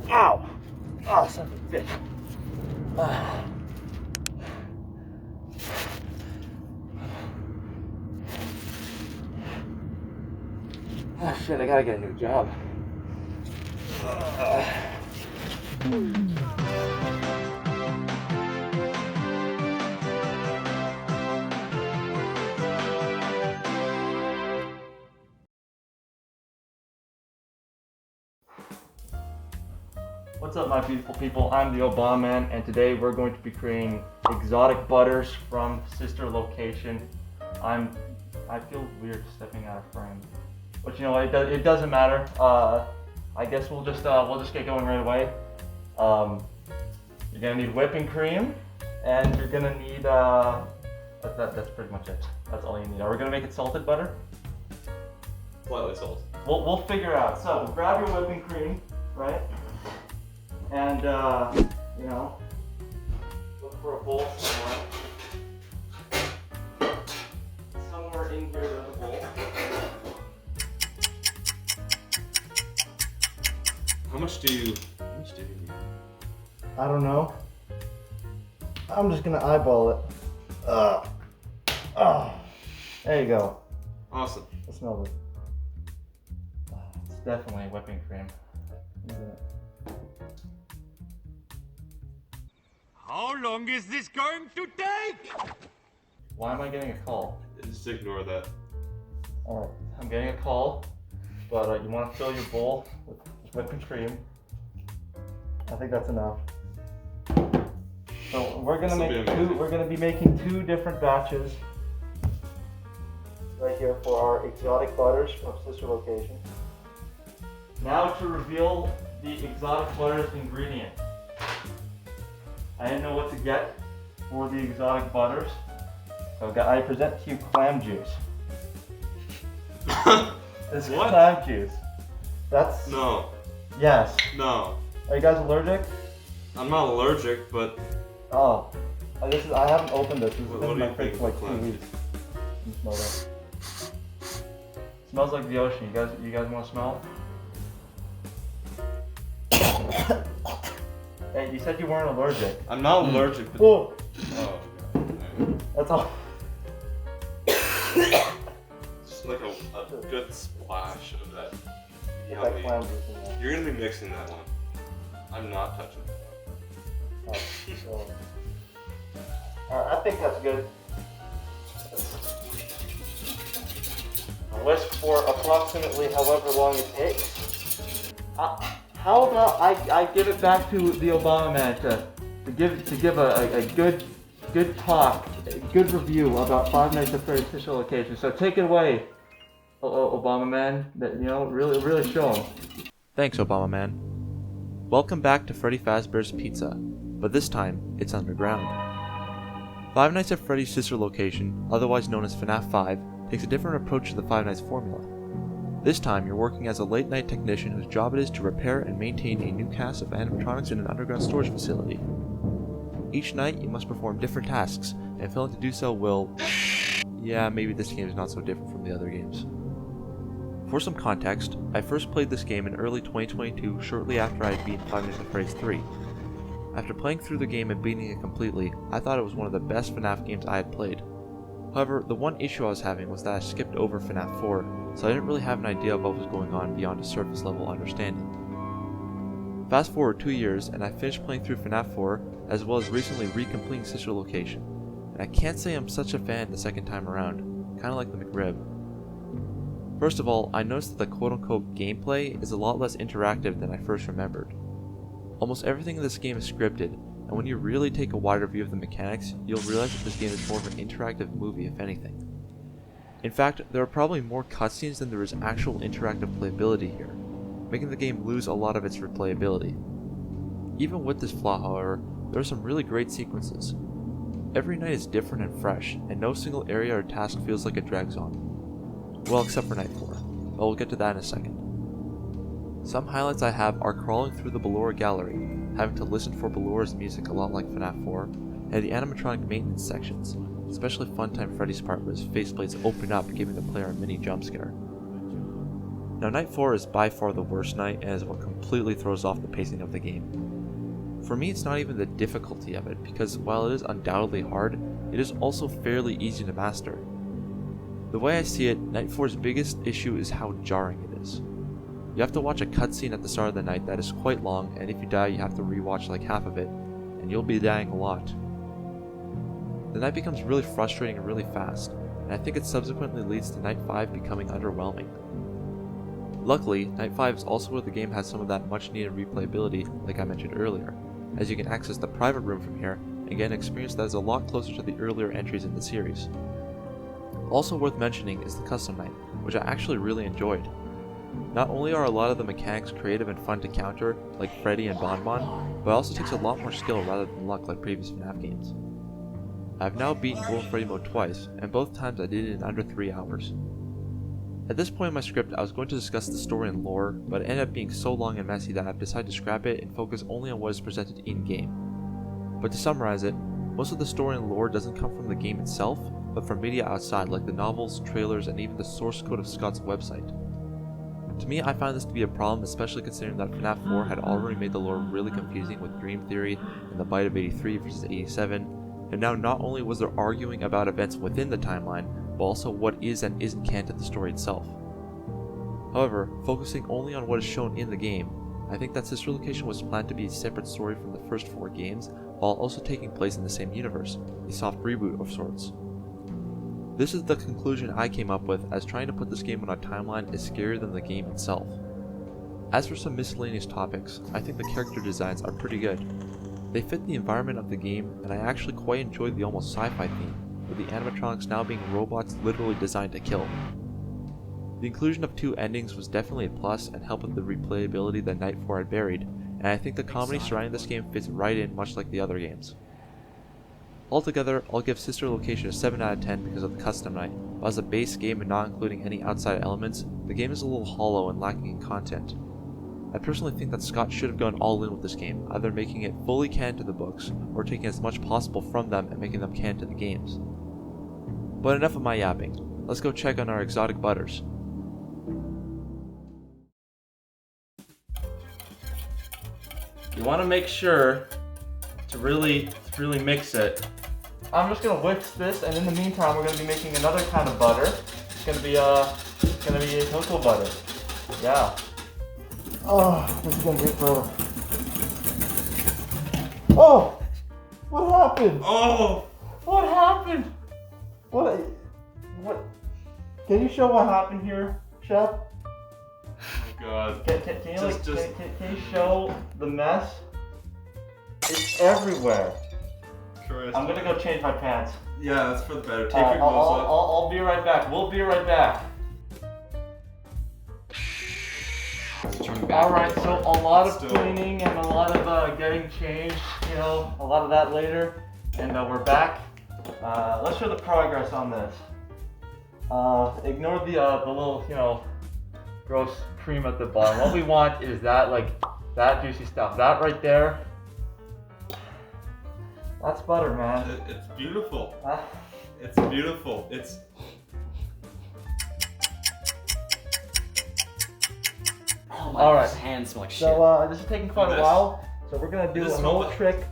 Ow! Oh, son of a bitch. Oh shit, I gotta get a new job. What's up, my beautiful people? I'm the ObamaMan, and today we're going to be creating exotic butters from Sister Location. I feel weird stepping out of frame, but you know what? It doesn't matter. I guess we'll just get going right away. You're gonna need whipping cream, and you're gonna need that's pretty much it. That's all you need. Are we gonna make it salted butter? Slightly salted. We'll figure out. So grab your whipping cream, right? And you know, look for a bowl somewhere. Somewhere in here there's a bowl. How much do you need? I don't know. I'm just gonna eyeball it. There you go. Awesome. I smell it. It's definitely whipping cream. How long is this going to take? Why am I getting a call? Just ignore that. Alright, I'm getting a call, but you want to fill your bowl with whipping cream. I think that's enough. So we're gonna be making two different batches right here for our exotic butters from Sister Location. Now to reveal the exotic butters ingredient. I didn't know what to get for the exotic butters, so I present to you clam juice. This What? Clam juice. That's No. Yes. No. Are you guys allergic? I'm not allergic, but Oh, I haven't opened this. This has What been in do my you fridge think for of like 2 clam weeks. You smell that? Smells like the ocean. You guys want to smell it? Hey, you said you weren't allergic. I'm not allergic. But... Oh, Oh, God. that's all. Just like a good splash of that. Get that Yummy. clam juice in there. You're gonna be mixing that one. I'm not touching it. Oh, so. I think that's good. Whisk for approximately however long it takes. How about I give it back to the ObamaMan to give a good talk, a good review about Five Nights at Freddy's Sister Location. So take it away, ObamaMan. Really show him. Thanks, ObamaMan. Welcome back to Freddy Fazbear's Pizza, but this time it's underground. Five Nights at Freddy's Sister Location, otherwise known as FNAF 5, takes a different approach to the Five Nights formula. This time, you're working as a late-night technician whose job it is to repair and maintain a new cast of animatronics in an underground storage facility. Each night, you must perform different tasks, and failing to do so will... yeah, maybe this game is not so different from the other games. For some context, I first played this game in early 2022 shortly after I had beaten Five Nights at Freddy's 3. After playing through the game and beating it completely, I thought it was one of the best FNAF games I had played. However, the one issue I was having was that I skipped over FNAF 4, so I didn't really have an idea of what was going on beyond a surface level understanding. Fast forward 2 years, and I finished playing through FNAF 4, as well as recently recompleting Sister Location, and I can't say I'm such a fan the second time around, kinda like the McRib. First of all, I noticed that the quote-unquote gameplay is a lot less interactive than I first remembered. Almost everything in this game is scripted, and when you really take a wider view of the mechanics, you'll realize that this game is more of an interactive movie if anything. In fact, there are probably more cutscenes than there is actual interactive playability here, making the game lose a lot of its replayability. Even with this flaw, however, there are some really great sequences. Every night is different and fresh, and no single area or task feels like it drags on. Well, except for Night 4, but we'll get to that in a second. Some highlights I have are crawling through the Ballora gallery, having to listen for Ballora's music a lot like FNAF 4, and the animatronic maintenance sections, especially Funtime Freddy's part where his faceplates open up giving the player a mini jump scare. Now Night 4 is by far the worst night and is what completely throws off the pacing of the game. For me, it's not even the difficulty of it, because while it is undoubtedly hard, it is also fairly easy to master. The way I see it, Night 4's biggest issue is how jarring it is. You have to watch a cutscene at the start of the night that is quite long, and if you die you have to rewatch like half of it, and you'll be dying a lot. The night becomes really frustrating and really fast, and I think it subsequently leads to Night 5 becoming underwhelming. Luckily, Night 5 is also where the game has some of that much needed replayability like I mentioned earlier, as you can access the private room from here and get an experience that is a lot closer to the earlier entries in the series. Also worth mentioning is the custom night, which I actually really enjoyed. Not only are a lot of the mechanics creative and fun to counter, like Freddy and ObamaMan, but it also takes a lot more skill rather than luck like previous FNAF games. I've now beaten Golden Freddy mode twice, and both times I did it in under 3 hours. At this point in my script, I was going to discuss the story and lore, but it ended up being so long and messy that I've decided to scrap it and focus only on what is presented in-game. But to summarize it, most of the story and lore doesn't come from the game itself, but from media outside like the novels, trailers, and even the source code of Scott's website. To me, I find this to be a problem, especially considering that FNAF 4 had already made the lore really confusing with Dream Theory and the Bite of 83 versus 87, and now not only was there arguing about events within the timeline, but also what is and isn't canon to the story itself. However, focusing only on what is shown in the game, I think that Sister Location was planned to be a separate story from the first 4 games, while also taking place in the same universe, a soft reboot of sorts. This is the conclusion I came up with, as trying to put this game on a timeline is scarier than the game itself. As for some miscellaneous topics, I think the character designs are pretty good. They fit the environment of the game, and I actually quite enjoyed the almost sci-fi theme, with the animatronics now being robots literally designed to kill. The inclusion of 2 endings was definitely a plus and helped with the replayability that Night 4 had buried, and I think the comedy surrounding this game fits right in much like the other games. Altogether, I'll give Sister Location a 7 out of 10 because of the custom night, but as a base game and not including any outside elements, the game is a little hollow and lacking in content. I personally think that Scott should have gone all in with this game, either making it fully canon to the books, or taking as much possible from them and making them canon to the games. But enough of my yapping, let's go check on our exotic butters. You want to make sure to really mix it. I'm just gonna whisk this, and in the meantime, we're gonna be making another kind of butter. It's gonna be cocoa butter. Yeah. Oh, this is gonna be forever. Oh, what happened? Oh! What happened? What? Can you show what happened here, Chef? Oh god. Can you show the mess? It's everywhere. Christ. I'm gonna go change my pants. Yeah, that's for the better. Take your gloves off. I'll be right back. We'll be right back. Alright, so a lot of cleaning and a lot of getting changed, a lot of that later. And we're back. Let's show the progress on this. Ignore the little, gross cream at the bottom. What we want is that juicy stuff. That right there. That's butter, man. It's beautiful. Huh? It's beautiful. It's... Oh my Alright. hands smell like shit. So this is taking quite a while. So we're gonna do an old trick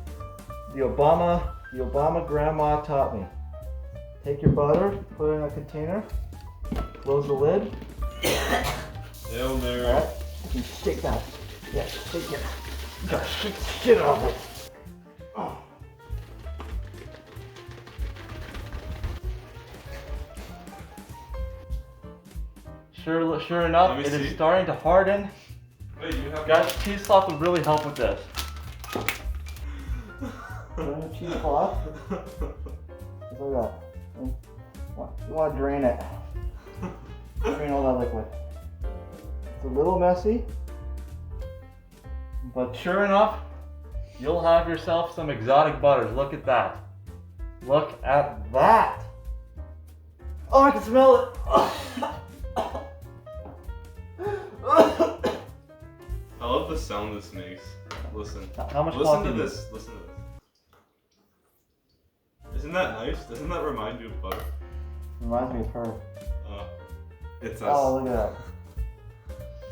the Obama grandma taught me. Take your butter, put it in a container, close the lid. Hail Mary. Alright, you shake that. Yeah, shake it. You gotta shake the shit out of it. Oh. Sure enough, it is starting to harden. Wait, you have... Guys, cheesecloth would really help with this. Cheesecloth? Look at that. You want to drain it. Drain all that liquid. It's a little messy, but sure enough, you'll have yourself some exotic butters. Look at that. Look at that. Oh, I can smell it. I love the sound this makes. Listen. How much Listen coffee to do you- this. Listen to this. Isn't that nice? Doesn't that remind you of butter? Reminds me of her. It's us. Oh, look at that.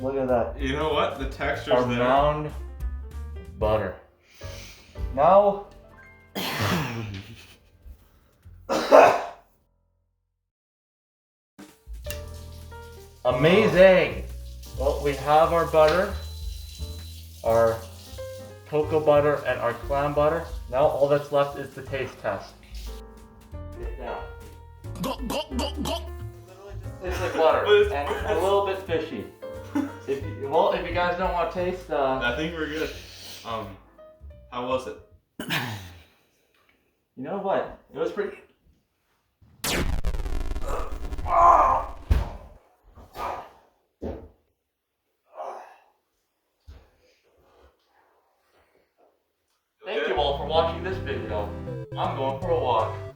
Look at that. You know what? The texture's there. Around butter. Now. Amazing! Well, we have our butter, our cocoa butter, and our clam butter. Now all that's left is the taste test. Get down. Literally just tastes like butter and a little bit fishy. If you guys don't want to taste, I think we're good. How was it? you know what? It was pretty. Thank you all for watching this video. I'm going for a walk.